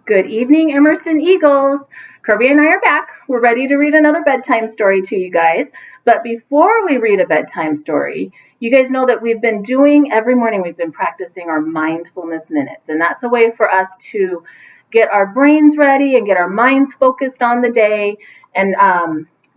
Good evening, Emerson Eagles. Kirby and I are back. We're ready to read another bedtime story to you guys. But before we read a bedtime story, you guys know that we've been doing, every morning we've been practicing our mindfulness minutes. And that's a way for us to get our brains ready and get our minds focused on the day and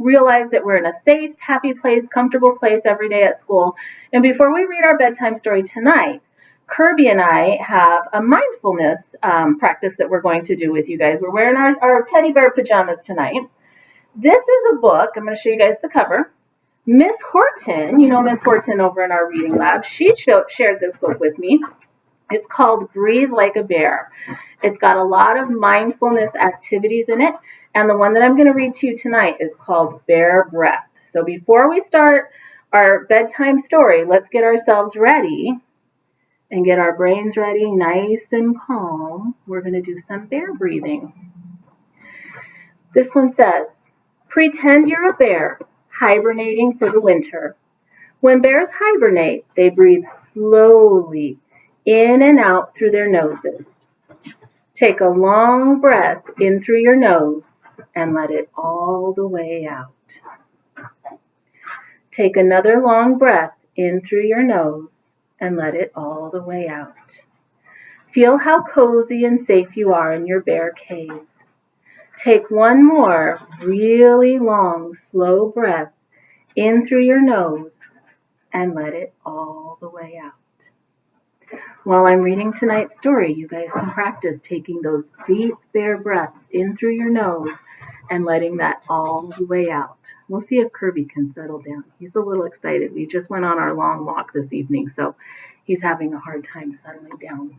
realize that we're in a safe, happy place, comfortable place every day at school. And before we read our bedtime story tonight, Kirby and I have a mindfulness practice that we're going to do with you guys. We're wearing our teddy bear pajamas tonight. This is a book. I'm going to show you guys the cover. Miss Horton, you know Miss Horton over in our reading lab, she shared this book with me. It's called Breathe Like a Bear. It's got a lot of mindfulness activities in it. And the one that I'm going to read to you tonight is called Bear Breath. So before we start our bedtime story, let's get ourselves ready and get our brains ready, nice and calm. We're going to do some bear breathing. This one says, pretend you're a bear hibernating for the winter. When bears hibernate, they breathe slowly in and out through their noses. Take a long breath in through your nose and let it all the way out. Take another long breath in through your nose and let it all the way out. Feel how cozy and safe you are in your bear cave. Take one more really long, slow breath in through your nose and let it all the way out. While I'm reading tonight's story, you guys can practice taking those deep bear breaths in through your nose and letting that all the way out. We'll see if Kirby can settle down. He's a little excited. We just went on our long walk this evening, so he's having a hard time settling down.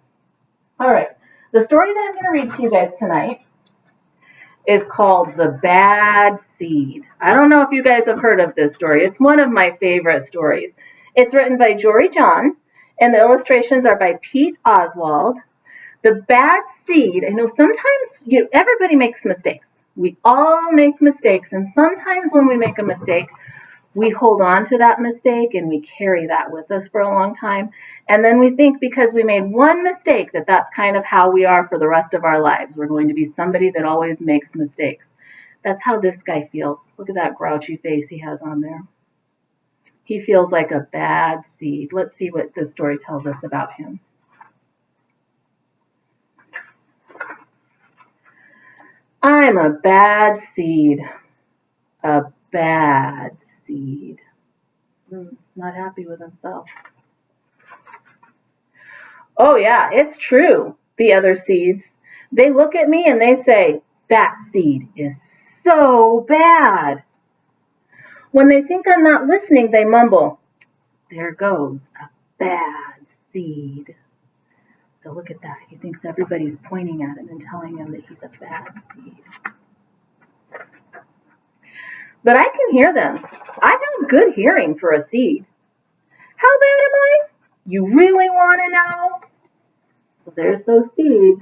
All right, the story that I'm going to read to you guys tonight is called The Bad Seed. I don't know if you guys have heard of this story. It's one of my favorite stories. It's written by Jory John, and the illustrations are by Pete Oswald. The Bad Seed, I know sometimes everybody makes mistakes. We all make mistakes, and sometimes when we make a mistake, we hold on to that mistake and we carry that with us for a long time. And then we think because we made one mistake that that's kind of how we are for the rest of our lives. We're going to be somebody that always makes mistakes. That's how this guy feels. Look at that grouchy face he has on there. He feels like a bad seed. Let's see what this story tells us about him. I'm a bad seed. A bad seed. Not happy with himself. Oh yeah, it's true. The other seeds, they look at me and they say, that seed is so bad. When they think I'm not listening, they mumble, there goes a bad seed. So look at that. He thinks everybody's pointing at him and telling him that he's a bad seed. But I can hear them. I have good hearing for a seed. How bad am I? You really want to know? So there's those seeds,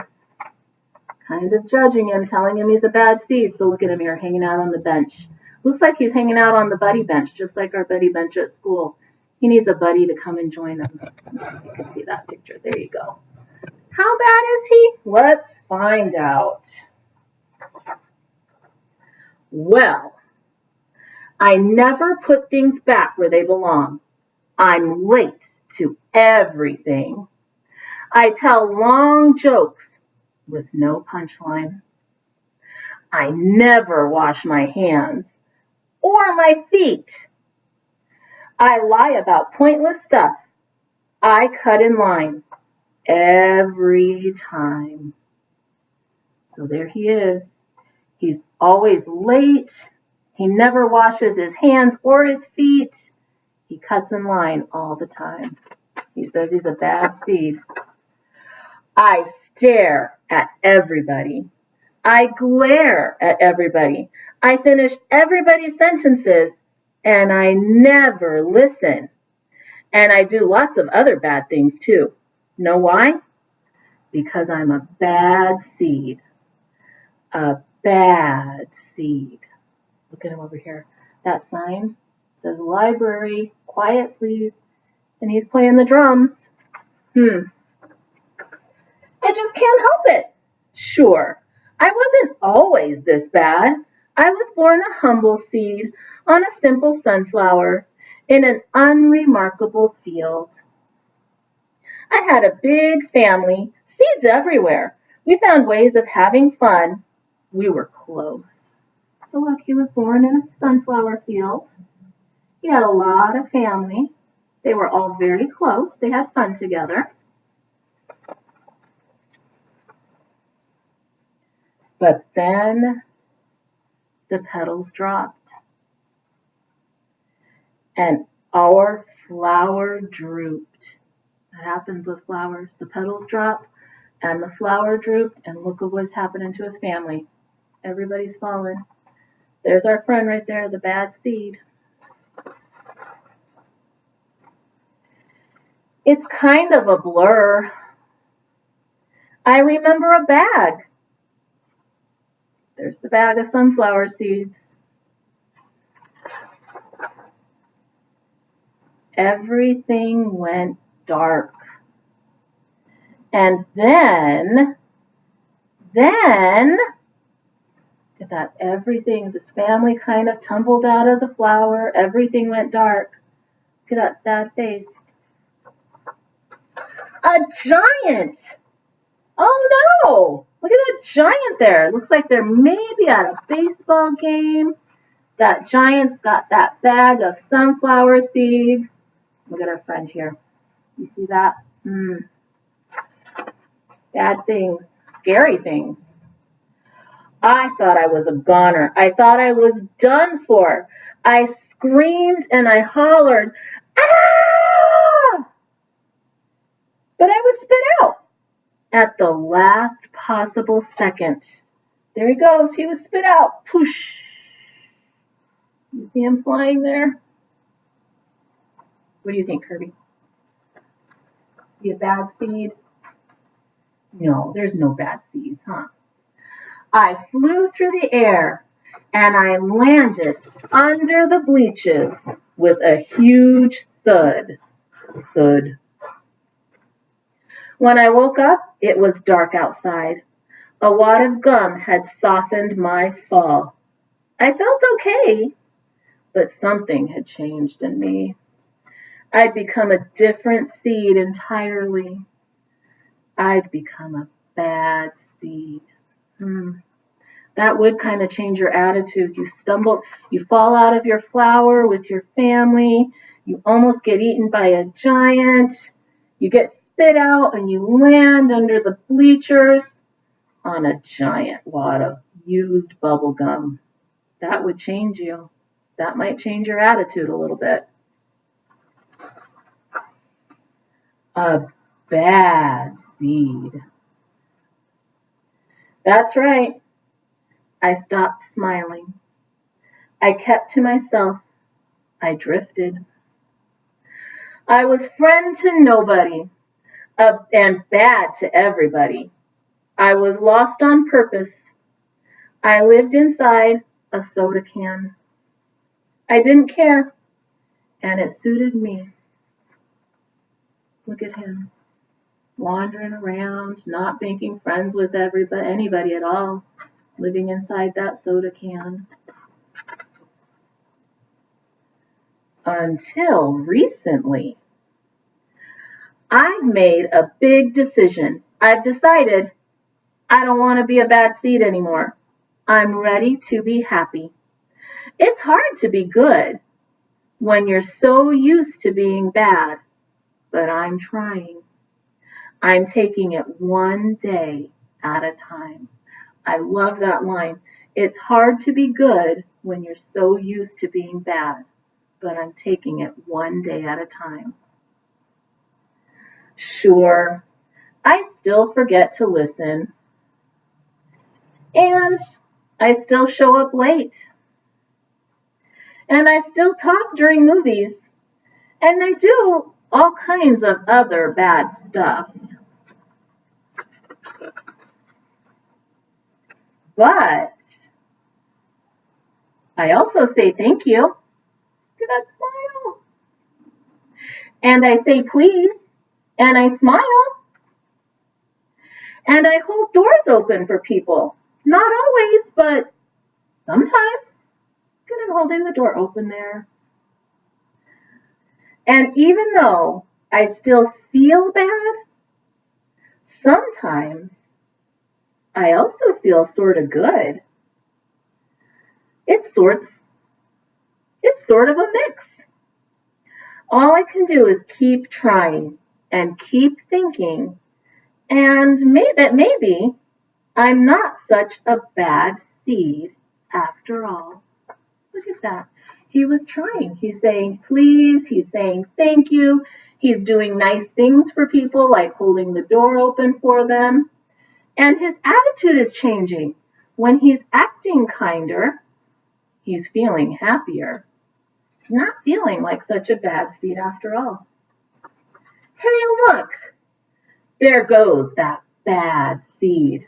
kind of judging him, telling him he's a bad seed. So look at him here, hanging out on the bench. Looks like he's hanging out on the buddy bench, just like our buddy bench at school. He needs a buddy to come and join him. You can see that picture. There you go. How bad is he? Let's find out. Well, I never put things back where they belong. I'm late to everything. I tell long jokes with no punchline. I never wash my hands or my feet. I lie about pointless stuff. I cut in line every time. So there he is. He's always late. He never washes his hands or his feet. He cuts in line all the time. He says he's a bad seed. I stare at everybody. I glare at everybody. I finish everybody's sentences, and I never listen. And I do lots of other bad things too. Know why? Because I'm a bad seed. A bad seed. Look at him over here. That sign says library, quiet please. And he's playing the drums. I just can't help it. Sure, I wasn't always this bad. I was born a humble seed on a simple sunflower in an unremarkable field. I had a big family, seeds everywhere. We found ways of having fun. We were close. So look, he was born in a sunflower field. He had a lot of family. They were all very close. They had fun together. But then the petals dropped and our flower drooped. That happens with flowers. The petals drop and the flower drooped, and look at what's happening to his family. Everybody's fallen. There's our friend right there, the bad seed. It's kind of a blur. I remember a bag. There's the bag of sunflower seeds. Everything went dark. And then, look at that, everything, this family kind of tumbled out of the flower. Everything went dark. Look at that sad face. A giant! Oh no! Look at that giant there. It looks like they're maybe at a baseball game. That giant's got that bag of sunflower seeds. Look at our friend here. You see that? Bad things, scary things. I thought I was a goner. I thought I was done for. I screamed and I hollered, ah! But I was spit out at the last possible second. There he goes. He was spit out. Poosh. You see him flying there? What do you think, Kirby? See a bad seed? No, there's no bad seeds, huh? I flew through the air and I landed under the bleachers with a huge thud. Thud. When I woke up, it was dark outside. A wad of gum had softened my fall. I felt okay, but something had changed in me. I'd become a different seed entirely. I'd become a bad seed. That would kind of change your attitude. You fall out of your flower with your family. You almost get eaten by a giant. You get spit out and you land under the bleachers on a giant wad of used bubble gum. That would change you. That might change your attitude a little bit. A bad seed. That's right. I stopped smiling. I kept to myself. I drifted. I was friend to nobody and bad to everybody. I was lost on purpose. I lived inside a soda can. I didn't care, and it suited me. Look at him, wandering around, not making friends with anybody at all, living inside that soda can. Until recently, I've made a big decision. I've decided I don't want to be a bad seed anymore. I'm ready to be happy. It's hard to be good when you're so used to being bad, but I'm trying. I'm taking it one day at a time. I love that line. It's hard to be good when you're so used to being bad, but I'm taking it one day at a time. Sure, I still forget to listen, and I still show up late, and I still talk during movies, and I do all kinds of other bad stuff. But I also say thank you. Look at that smile. And I say please, and I smile. And I hold doors open for people. Not always, but sometimes. Good at holding the door open there. And even though I still feel bad, sometimes I also feel sort of good. It's sort of a mix. All I can do is keep trying and keep thinking, and maybe I'm not such a bad seed after all. Look at that. He was trying. He's saying please. He's saying thank you. He's doing nice things for people, like holding the door open for them. And his attitude is changing. When he's acting kinder, he's feeling happier. Not feeling like such a bad seed after all. Hey, look. There goes that bad seed.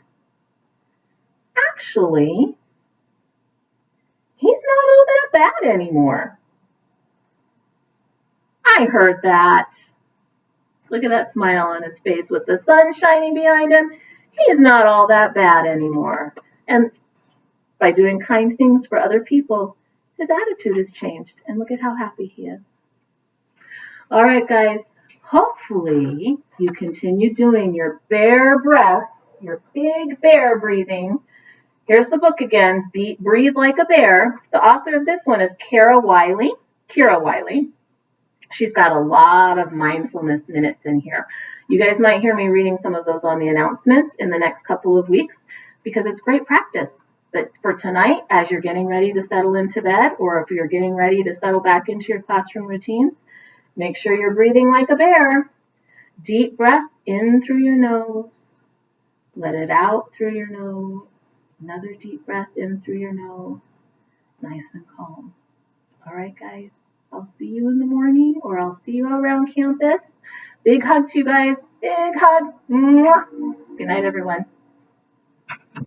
Actually, he's not all that bad anymore. I heard that. Look at that smile on his face with the sun shining behind him. He's not all that bad anymore. And by doing kind things for other people, his attitude has changed. And look at how happy he is. All right, guys. Hopefully, you continue doing your bear breaths, your big bear breathing. Here's the book again, Breathe Like a Bear. The author of this one is Kira Wiley. She's got a lot of mindfulness minutes in here. You guys might hear me reading some of those on the announcements in the next couple of weeks because it's great practice. But for tonight, as you're getting ready to settle into bed, or if you're getting ready to settle back into your classroom routines, make sure you're breathing like a bear. Deep breath in through your nose. Let it out through your nose. Another deep breath in through your nose. Nice and calm. All right, guys. I'll see you in the morning, or I'll see you around campus. Big hug to you guys. Big hug. Mwah. Good night, everyone.